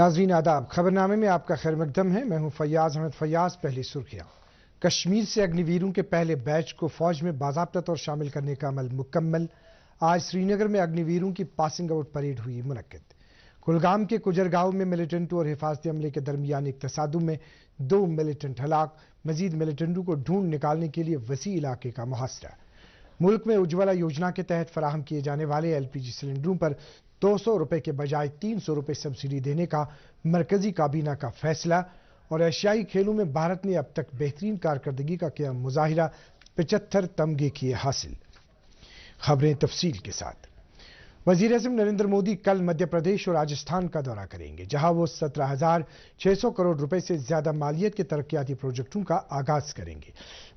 नाज़रीन आदाब, खबरनामे में आपका खैर मकदम है। मैं हूं फैयाज अहमद फैयाज। पहली सुर्खियां। कश्मीर से अग्निवीरों के पहले बैच को फौज में बाज़ाब्ता तौर शामिल करने का अमल मुकम्मल। आज श्रीनगर में अग्निवीरों की पासिंग आउट परेड हुई मुनक्किद। कुलगाम के कुजर गांव में मिलिटेंटों और हिफाजती अमले के दरमियान एक तसादुम में 2 मिलिटेंट हलाक। मजीद मिलिटेंटों को ढूंढ निकालने के लिए वसी इलाके का मुहासरा। मुल्क में उज्ज्वला योजना के तहत फराहम किए जाने वाले LPG सिलेंडरों पर 200 रुपए के बजाय 300 रुपए सब्सिडी देने का मरकजी काबीना का फैसला। और एशियाई खेलों में भारत ने अब तक बेहतरीन कारकर्दगी का किया मुजाहिरा, 75 तमगे किए हासिल। खबरें तफसील के साथ। वज़ीर-ए-आज़म नरेंद्र मोदी कल मध्य प्रदेश और राजस्थान का दौरा करेंगे, जहां वो 17,600 करोड़ रुपए से ज्यादा मालियत के तरक्याती प्रोजेक्टों का आगाज करेंगे।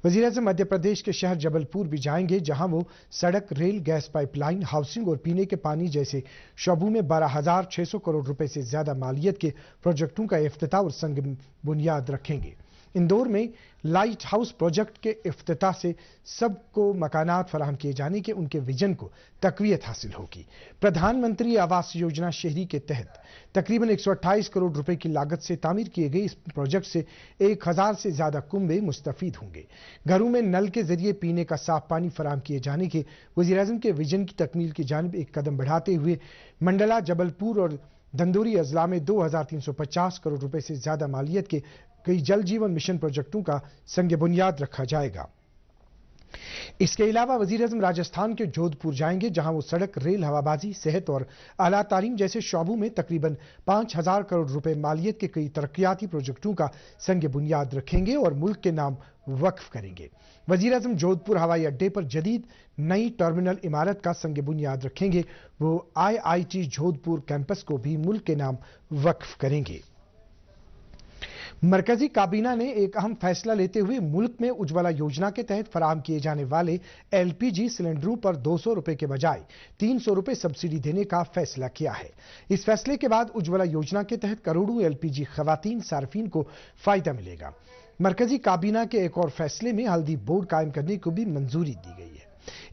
वज़ीर-ए-आज़म मध्य प्रदेश के शहर जबलपुर भी जाएंगे, जहां वो सड़क, रेल, गैस पाइपलाइन, हाउसिंग और पीने के पानी जैसे शोबों में 12,600 करोड़ रुपए से ज्यादा मालियत के प्रोजेक्टों का इफ्तिताह और संग बुनियाद रखेंगे। इंदौर में लाइट हाउस प्रोजेक्ट के इफ्तिताह से सबको मकानात फराहम किए जाने के उनके विजन को तकवीत हासिल होगी। प्रधानमंत्री आवास योजना शहरी के तहत तकरीबन 128 करोड़ रुपए की लागत से तामीर किए गए इस प्रोजेक्ट से 1000 से ज्यादा कुंबे मुस्तफीद होंगे। घरों में नल के जरिए पीने का साफ पानी फराहम किए जाने के वज़ीर-ए-आज़म के विजन की तकमील की जानिब एक कदम बढ़ाते हुए मंडला, जबलपुर और धंदौरी अजला में 2350 करोड़ रुपए से ज्यादा मालियत के कई जल जीवन मिशन प्रोजेक्टों का संग बुनियाद रखा जाएगा। इसके अलावा वज़ीर-ए-आज़म राजस्थान के जोधपुर जाएंगे, जहां वो सड़क, रेल, हवाबाजी, सेहत और आला तालीम जैसे शोबों में तकरीबन 5000 करोड़ रुपए मालियत के कई तरक्याती प्रोजेक्टों का संग बुनियाद रखेंगे और मुल्क के नाम वक्फ करेंगे। वज़ीर-ए-आज़म जोधपुर हवाई अड्डे पर जदीद नई टर्मिनल इमारत का संग बुनियाद रखेंगे। वो IIT जोधपुर कैंपस को भी मुल्क के नाम वक्फ करेंगे। मरकजी काबीना ने एक अहम फैसला लेते हुए मुल्क में उज्ज्वला योजना के तहत फराहम किए जाने वाले LPG सिलेंडरों पर 200 रुपए के बजाय 300 रुपए सब्सिडी देने का फैसला किया है। इस फैसले के बाद उज्ज्वला योजना के तहत करोड़ों LPG खवातीन सार्फिन को फायदा मिलेगा। मरकजी काबीना के एक और फैसले में हल्दी बोर्ड कायम करने को भी मंजूरी दी गई है।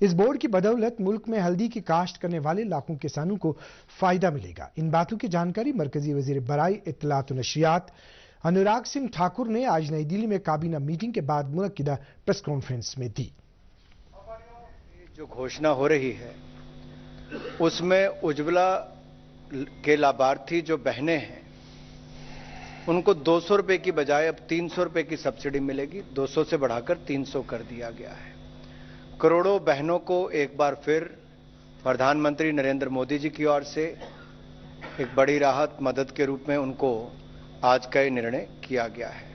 इस बोर्ड की बदौलत मुल्क में हल्दी की काश्त करने वाले लाखों किसानों को फायदा मिलेगा। इन बातों की जानकारी मरकजी वजीर बराए इत्तलात व नशरियात अनुराग सिंह ठाकुर ने आज नई दिल्ली में काबीना मीटिंग के बाद मुनक्किदा प्रेस कॉन्फ्रेंस में दी। जो घोषणा हो रही है उसमें उज्ज्वला के लाभार्थी जो बहनें हैं उनको 200 रुपए की बजाय अब 300 रुपए की सब्सिडी मिलेगी। 200 से बढ़ाकर 300 कर दिया गया है। करोड़ों बहनों को एक बार फिर प्रधानमंत्री नरेंद्र मोदी जी की ओर से एक बड़ी राहत मदद के रूप में उनको आज का निर्णय किया गया है।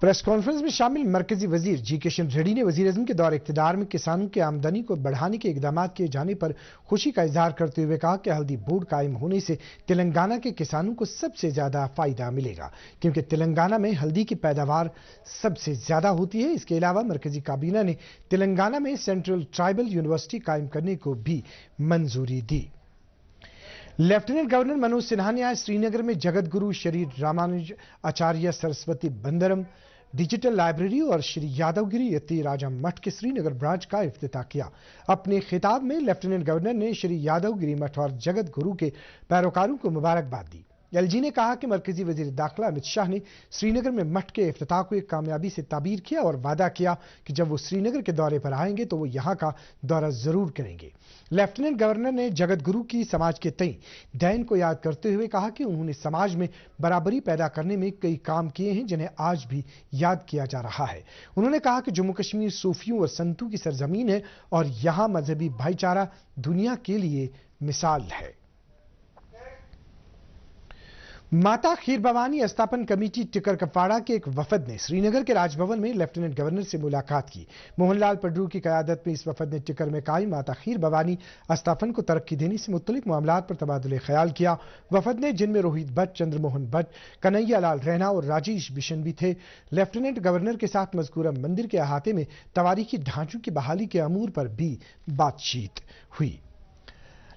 प्रेस कॉन्फ्रेंस में शामिल मरकजी वजीर जी किशन रेड्डी ने वज़ीर-ए-आज़म के दौरे इक़्तिदार में किसानों की आमदनी को बढ़ाने के इक़दाम किए जाने पर खुशी का इजहार करते हुए कहा कि हल्दी बोर्ड कायम होने से तेलंगाना के किसानों को सबसे ज्यादा फायदा मिलेगा, क्योंकि तेलंगाना में हल्दी की पैदावार सबसे ज्यादा होती है। इसके अलावा मरकजी काबीना ने तेलंगाना में सेंट्रल ट्राइबल यूनिवर्सिटी कायम करने को भी मंजूरी दी। लेफ्टिनेंट गवर्नर मनोज सिन्हा ने आज श्रीनगर में जगत गुरु श्री रामानुज आचार्य सरस्वती बंदरम डिजिटल लाइब्रेरी और श्री यादवगिरी यति राजा मठ के श्रीनगर ब्रांच का इफ्तिताह किया। अपने खिताब में लेफ्टिनेंट गवर्नर ने श्री यादवगिरी मठ और जगत गुरु के पैरोकारों को मुबारकबाद दी। LG ने कहा कि मरकजी वजीर दाखिला अमित शाह ने श्रीनगर में मठ के इफ्तिताह को एक कामयाबी से ताबीर किया और वादा किया कि जब वो श्रीनगर के दौरे पर आएंगे तो वो यहाँ का दौरा जरूर करेंगे। लेफ्टिनेंट गवर्नर ने जगत गुरु की समाज के तई दैन को याद करते हुए कहा कि उन्होंने समाज में बराबरी पैदा करने में कई काम किए हैं जिन्हें आज भी याद किया जा रहा है। उन्होंने कहा कि जम्मू कश्मीर सूफियों और संतों की सरजमीन है और यहाँ मजहबी भाईचारा दुनिया के लिए मिसाल है। माता खीर भवानी अस्थापन कमेटी टिकर कपवाड़ा के एक वफद ने श्रीनगर के राजभवन में लेफ्टिनेंट गवर्नर से मुलाकात की। मोहनलाल पडरू की क़यादत में इस वफद ने टिकर में कायम माता खीर भवानी अस्थापन को तरक्की देने से मुत्तलिक मामलात पर तबादुले ख्याल किया। वफद ने, जिनमें रोहित भट्ट, चंद्रमोहन भट्ट, कन्हैया लाल रैना और राजेश बिशन भी थे, लेफ्टिनेंट गवर्नर के साथ मज़कूरा मंदिर के अहाते में तवारीखी ढांचों की बहाली के अमूर पर भी बातचीत हुई।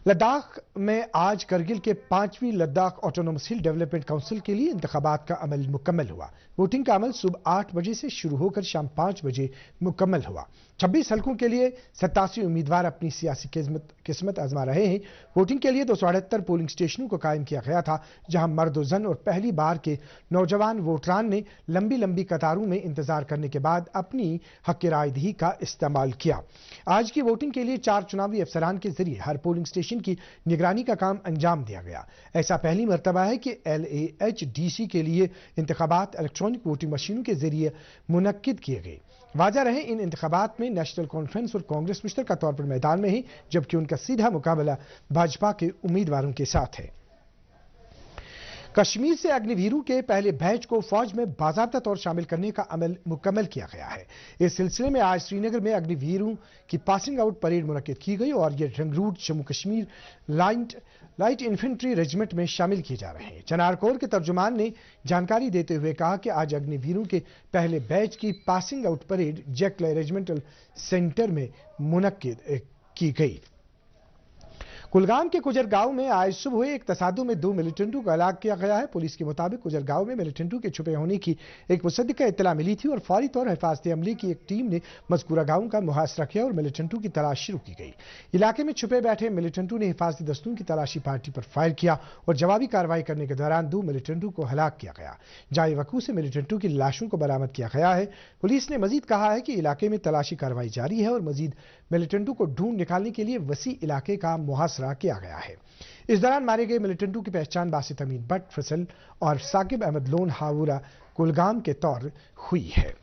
लद्दाख में आज करगिल के 5वीं Ladakh autonomous hill development council के लिए इंतखाबात का अमल मुकम्मल हुआ। वोटिंग का अमल सुबह 8 बजे से शुरू होकर शाम 5 बजे मुकम्मल हुआ। 26 हलकों के लिए 87 उम्मीदवार अपनी सियासी किस्मत आजमा रहे हैं। वोटिंग के लिए 278 पोलिंग स्टेशनों को कायम किया गया था, जहां मर्द और जन और पहली बार के नौजवान वोटरान ने लंबी लंबी कतारों में इंतजार करने के बाद अपनी हक राय दही का इस्तेमाल किया। आज की वोटिंग के लिए 4 चुनावी अफसरान के जरिए हर पोलिंग स्टेशन की निगरानी का काम अंजाम दिया गया। ऐसा पहली मर्तबा है कि LAHDC के लिए इंतखाबात इलेक्ट्रॉनिक वोटिंग मशीनों के जरिए मुनक्किद किए गए। वाज़ा रहे, इन इंतखाबात में नेशनल कॉन्फ्रेंस और कांग्रेस मुश्तरका तौर पर मैदान में है, जबकि उनका सीधा मुकाबला भाजपा के उम्मीदवारों के साथ है। कश्मीर से अग्निवीरों के पहले बैच को फौज में बाज़ाब्ता तौर शामिल करने का अमल मुकम्मल किया गया है। इस सिलसिले में आज श्रीनगर में अग्निवीरों की पासिंग आउट परेड मुनक्किद की गई और ये रंगरूट Jammu Kashmir light infantry regiment में शामिल किए जा रहे हैं। चनार कोर के तर्जुमान ने जानकारी देते हुए कहा कि आज अग्निवीरों के पहले बैच की passing out parade JAKLI regimental centre में मुनक्किद की गई। कुलगाम के कुजर गांव में आज सुबह हुए एक तसादुम में 2 मिलिटेंटों को हलाक किया गया है। पुलिस के मुताबिक कुजर गांव में मिलिटेंटों के छुपे होने की एक मुसद्दिका इत्तला मिली थी और फौरी तौर हिफाजती अमले की एक टीम ने मज़कूरा गांव का मुहासरा किया और मिलिटेंटों की तलाश शुरू की गई। इलाके में छुपे बैठे मिलिटेंटों ने हिफाजती दस्तों की तलाशी पार्टी पर फायर किया और जवाबी कार्रवाई करने के दौरान 2 मिलिटेंटों को हलाक किया गया। जाए वकू से मिलिटेंटों की लाशों को बरामद किया गया है। पुलिस ने मजीद कहा है कि इलाके में तलाशी कार्रवाई जारी है और मजीद मिलिटेंटों को ढूंढ निकालने के लिए वसी इलाके का मुहासरा किया गया है। इस दौरान मारे गए मिलिटेंटों की पहचान बासित अमीन भट्ट फैसल और साकिब अहमद लोन हावुरा कुलगाम के तौर हुई है।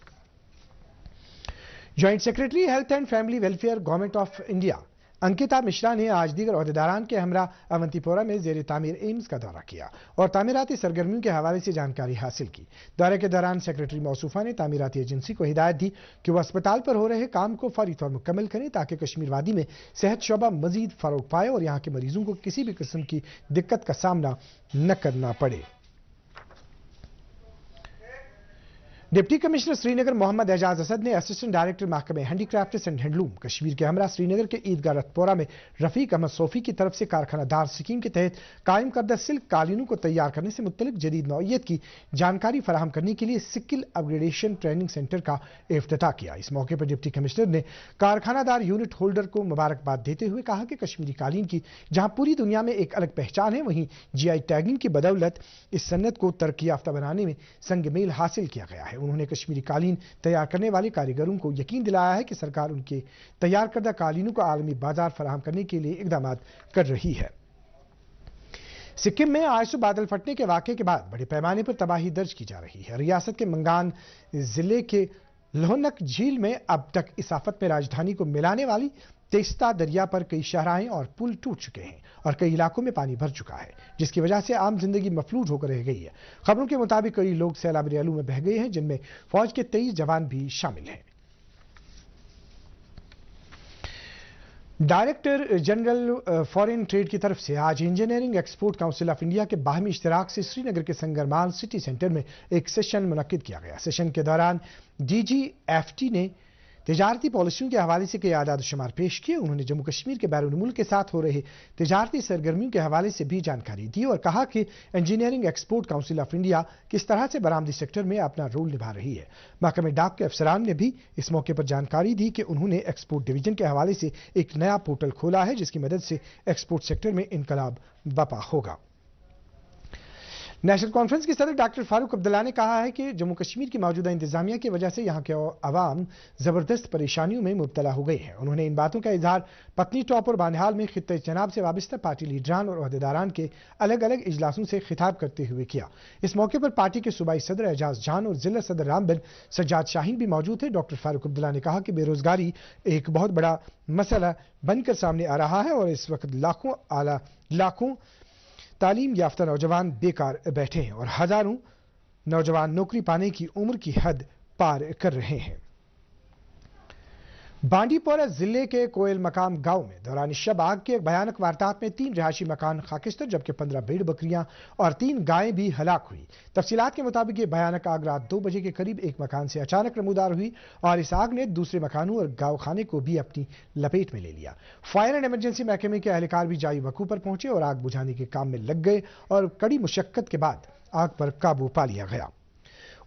Joint secretary health and family welfare government of India Ankita Mishra ने आज दीगर ओहदेदारान के हमरा अवंतीपोरा में जेर तामीर एम्स का दौरा किया और तामीराती सरगर्मियों के हवाले से जानकारी हासिल की। दौरे के दौरान सेक्रेटरी मौसूफा ने तामीराती एजेंसी को हिदायत दी कि वह अस्पताल पर हो रहे काम को फौरी तौर मुकम्मल करें ताकि कश्मीर वादी में सेहत शोबा मजीद फरोग पाए और यहाँ के मरीजों को किसी भी किस्म की दिक्कत का सामना न करना पड़े। डिप्टी कमिश्नर श्रीनगर मोहम्मद एजाज असद ने असिस्टेंट डायरेक्टर महकमे हैंडीक्राफ्ट्स एंड हैंडलूम कश्मीर के हमरा श्रीनगर के ईदगाह रतपोरा में रफीक अहमद सोफी की तरफ से कारखानादार स्कीम के तहत कायम करदा सिल्क कालीनों को तैयार करने से मुतल्लिक जदीद नौइयत की जानकारी फराहम करने के लिए स्किल अपग्रेडेशन ट्रेनिंग सेंटर का इफ्तिताह किया। इस मौके पर डिप्टी कमिश्नर ने कारखानादार यूनिट होल्डर को मुबारकबाद देते हुए कहा कि कश्मीरी कालीन की जहां पूरी दुनिया में एक अलग पहचान है, वहीं GI टैगिंग की बदौलत इस सन्नत को तरक्की याफ्ता बनाने में संग मेल हासिल किया गया है। उन्होंने कश्मीरी कालीन तैयार करने वाले कारीगरों को यकीन दिलाया है कि सरकार उनके तैयार करदा कालीनों को आलमी बाजार फराहम करने के लिए इकदाम कर रही है। सिक्किम में आज सुबह बादल फटने के वाक़े के बाद बड़े पैमाने पर तबाही दर्ज की जा रही है। रियासत के मंगान जिले के लोहनक झील में अब तक इस आफत में राजधानी को मिलाने वाली तेस्ता दरिया पर कई शाहराहें और पुल टूट चुके हैं और कई इलाकों में पानी भर चुका है, जिसकी वजह से आम जिंदगी मफलूज होकर रह गई है। खबरों के मुताबिक कई लोग सैलाब रेलू में बह गए हैं, जिनमें फौज के 23 जवान भी शामिल हैं। डायरेक्टर जनरल फॉरेन ट्रेड की तरफ से आज engineering export council of India के बाहमी इश्तराक से श्रीनगर के संगरमाल सिटी सेंटर में एक सेशन मुनक्किद किया गया। सेशन के दौरान DGFT ने तिजारती पॉलिसियों के हवाले से कई आदाद शुमार पेश किए। उन्होंने जम्मू कश्मीर के बैरून मुल्क के साथ हो रहे तिजारती सरगर्मियों के हवाले से भी जानकारी दी और कहा कि engineering export council of India किस तरह से बरामदी सेक्टर में अपना रोल निभा रही है। महकमे डाक के अफसरान ने भी इस मौके पर जानकारी दी कि उन्होंने एक्सपोर्ट डिवीजन के हवाले से एक नया पोर्टल खोला है, जिसकी मदद से एक्सपोर्ट सेक्टर में इनकलाब बपा होगा। नेशनल कॉन्फ्रेंस के सदर डॉक्टर फारूक अब्दुल्ला ने कहा है कि जम्मू कश्मीर की मौजूदा इंतजामिया की वजह से यहाँ के अवाम जबरदस्त परेशानियों में मुब्तला हो गई है। उन्होंने इन बातों का इजहार पत्नी टॉप और बानिहाल में खित्ते चनाब से वाबस्ता पार्टी लीडरान और अहदेदारान के अलग अलग इजलासों से खिताब करते हुए किया। इस मौके पर पार्टी के सूबाई सदर एजाज जान और जिला सदर रामबन सज्जाद शाहीन भी मौजूद थे। डॉक्टर फारूक अब्दुल्ला ने कहा कि बेरोजगारी एक बहुत बड़ा मसला बनकर सामने आ रहा है और इस वक्त लाखों तालीम याफ्ता नौजवान बेकार बैठे हैं और हजारों नौजवान नौकरी पाने की उम्र की हद पार कर रहे हैं। बांडी पोरा जिले के कोयल मकाम गांव में दौरान शब आग की एक भयानक वारदात में 3 रिहायशी मकान खाकिस्तर जबकि 15 भेड़ बकरियां और 3 गायें भी हलाक हुई। तफसीलात के मुताबिक ये भयानक आग रात 2 बजे के करीब एक मकान से अचानक नमूदार हुई और इस आग ने दूसरे मकानों और गाँवखाने को भी अपनी लपेट में ले लिया। फायर एंड इमरजेंसी महकमे के एहलकार भी जाई वकूफ पर पहुंचे और आग बुझाने के काम में लग गए और कड़ी मुशक्कत के बाद आग पर काबू पा लिया गया।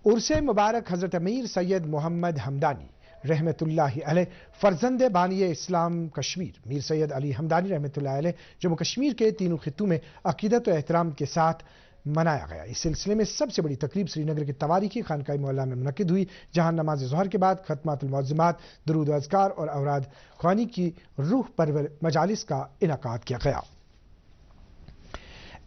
उर्से मुबारक हजरत अमीर सैयद मोहम्मद हमदानी रहमतुल्लाहि अलैह फर्जंद बानी इस्लाम कश्मीर मीर सैयद अली हमदानी रहमतुल्लाहि अलैह जम्मू कश्मीर के तीनों खित्तों में अकीदत और एहतराम के साथ मनाया गया। इस सिलसिले में सबसे बड़ी तकरीब श्रीनगर के तवारीखी खानकाई मोहल्ला में मुनक्किद हुई, जहां नमाज ज़ोहर के बाद खत्मातुल मुअज़्ज़मात, दुरूद अज़कार और औराद ख़्वानी की रूह परवर मजालिस का इनेकाद किया गया।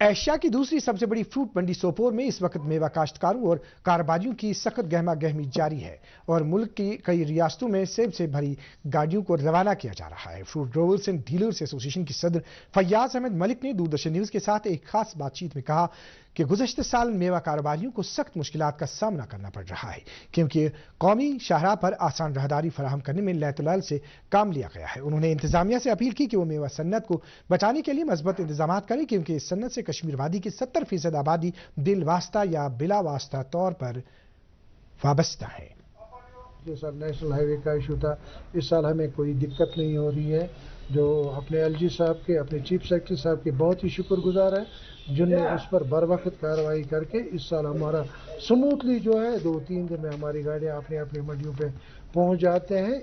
एशिया की दूसरी सबसे बड़ी फ्रूट मंडी सोपोर में इस वक्त मेवा काश्तकारों और कारोबारियों की सख्त गहमा गहमी जारी है और मुल्क की कई रियासतों में सेब से भरी गाड़ियों को रवाना किया जा रहा है। Fruit growers and dealers association की सदर फैयाज अहमद मलिक ने दूरदर्शन न्यूज के साथ एक खास बातचीत में कहा कि गुज़श्ते साल मेवा कारोबारियों को सख्त मुश्किलात का सामना करना पड़ रहा है क्योंकि कौमी शाहराह पर आसान राहदारी फराहम करने में लैतुलाल से काम लिया गया है। उन्होंने इंतजामिया से अपील की कि वो मेवा सन्नत को बचाने के लिए मजबूत इंतजाम करें क्योंकि इस सन्नत से कश्मीर वादी की 70% आबादी दिल वास्ता या बिला वास्ता तौर पर वाबस्ता है। जो साल नेशनल हाईवे का इशू था, इस साल हमें कोई दिक्कत नहीं हो रही है। जो अपने एलजी साहब के, अपने चीफ सेक्रेटरी साहब के बहुत ही शुक्रगुजार है जिनने उस पर बर वक्त कार्रवाई करके इस साल हमारा स्मूथली जो है 2-3 दिन में हमारी गाड़ियाँ अपनी अपनी मंडियों पे पहुँच जाते हैं।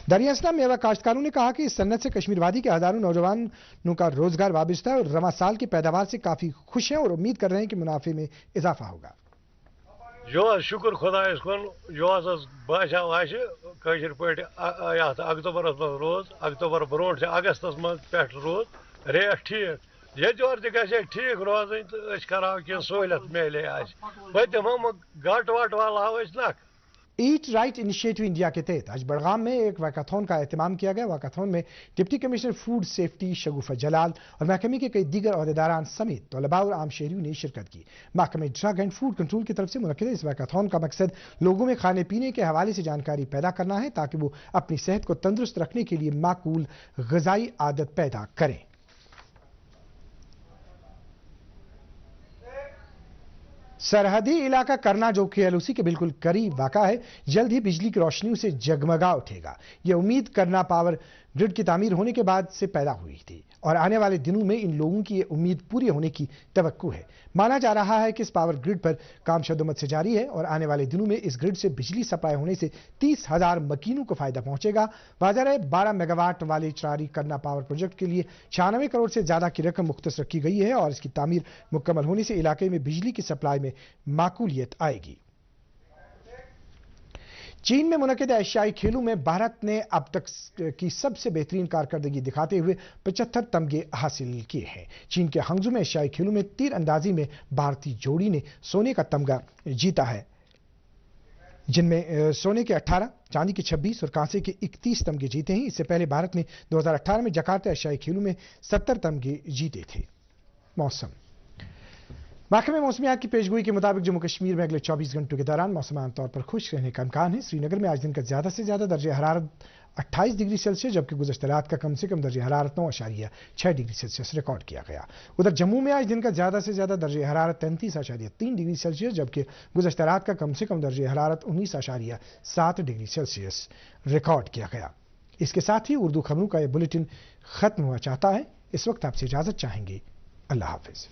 दरिया इस्लाम मेवा काश्तकारों ने कहा कि इस सन्नत से कश्मीर वादी के हजारों नौजवानों का रोजगार वाबस्ता है और रवा साल की पैदावार से काफी खुश हैं और उम्मीद कर रहे हैं कि मुनाफे में इजाफा होगा। जो शुक्र खुदायस कुन जो बासा अक्टूबर रोज अक्टूबर ब्रोट से अगस्त पे रोज रेट ठीक ये जोर ठीक रोज तो करो कि सहूलत मिले पतम गट वट वाल नख। ईट राइट इनिशिएटिव इंडिया के तहत आज बड़गाम में एक वाकाथॉन का एहतमाम किया गया। वाकाथॉन में deputy commissioner food safety Shagufa Jalal और महकमे के कई दीगर अहदेदारान समेत तलबा और आम शहरियों ने शिरकत की। महकमे ड्रग एंड फूड कंट्रोल की तरफ से मुनक्किद इस वाकाथॉन का मकसद लोगों में खाने पीने के हवाले से जानकारी पैदा करना है ताकि वो अपनी सेहत को तंदुरुस्त रखने के लिए माकूल ग़िज़ाई आदत पैदा करें। सरहदी इलाका करना जो KLOC के बिल्कुल करीब वाक़ा है, जल्द ही बिजली की रोशनियों से जगमगा उठेगा। यह उम्मीद करना पावर ग्रिड की तामीर होने के बाद से पैदा हुई थी और आने वाले दिनों में इन लोगों की ये उम्मीद पूरी होने की तवक्कु है। माना जा रहा है कि इस पावर ग्रिड पर काम शद्दोमत से जारी है और आने वाले दिनों में इस ग्रिड से बिजली सप्लाई होने से 30,000 मकीनों को फायदा पहुंचेगा। वाज़ेह है 12 मेगावाट वाले चरारी करना पावर प्रोजेक्ट के लिए 96 करोड़ से ज्यादा की रकम मुख्तस रखी गई है और इसकी तामीर मुकम्मल होने से इलाके में बिजली की सप्लाई में माकूलियत आएगी। चीन में मुनक्किद एशियाई खेलों में भारत ने अब तक की सबसे बेहतरीन कारकर्दगी दिखाते हुए 75 तमगे हासिल किए हैं। चीन के हंगझू में एशियाई खेलों में तीर अंदाजी में भारतीय जोड़ी ने सोने का तमगा जीता है, जिनमें सोने के 18, चांदी के 26 और कांसे के 31 तमगे जीते हैं। इससे पहले भारत ने 2018 में जकार्ता एशियाई खेलों में 70 तमगे जीते थे। मौसम महकमे मौसमियात की पेशगोई के मुताबिक जम्मू कश्मीर में अगले 24 घंटों के दौरान मौसम आमतौर पर खुश्क रहने का इम्कान है। श्रीनगर में आज दिन का ज्यादा से ज्यादा दर्जा हरारत 28 डिग्री सेल्सियस जबकि गुज़श्ता रात का कम से कम दर्जा हरारत 9.6 डिग्री सेल्सियस रिकॉर्ड किया गया। उधर जम्मू में आज दिन का ज्यादा से ज्यादा दर्जा हरारत 33.3 डिग्री सेल्सियस जबकि गुज़श्ता रात का कम से कम दर्जा हरारत 19.7 डिग्री सेल्सियस रिकॉर्ड किया गया। इसके साथ ही उर्दू खबरों का यह बुलेटिन खत्म हुआ चाहता है। इस वक्त आपसे इजाजत चाहेंगे। अल्लाह हाफिज।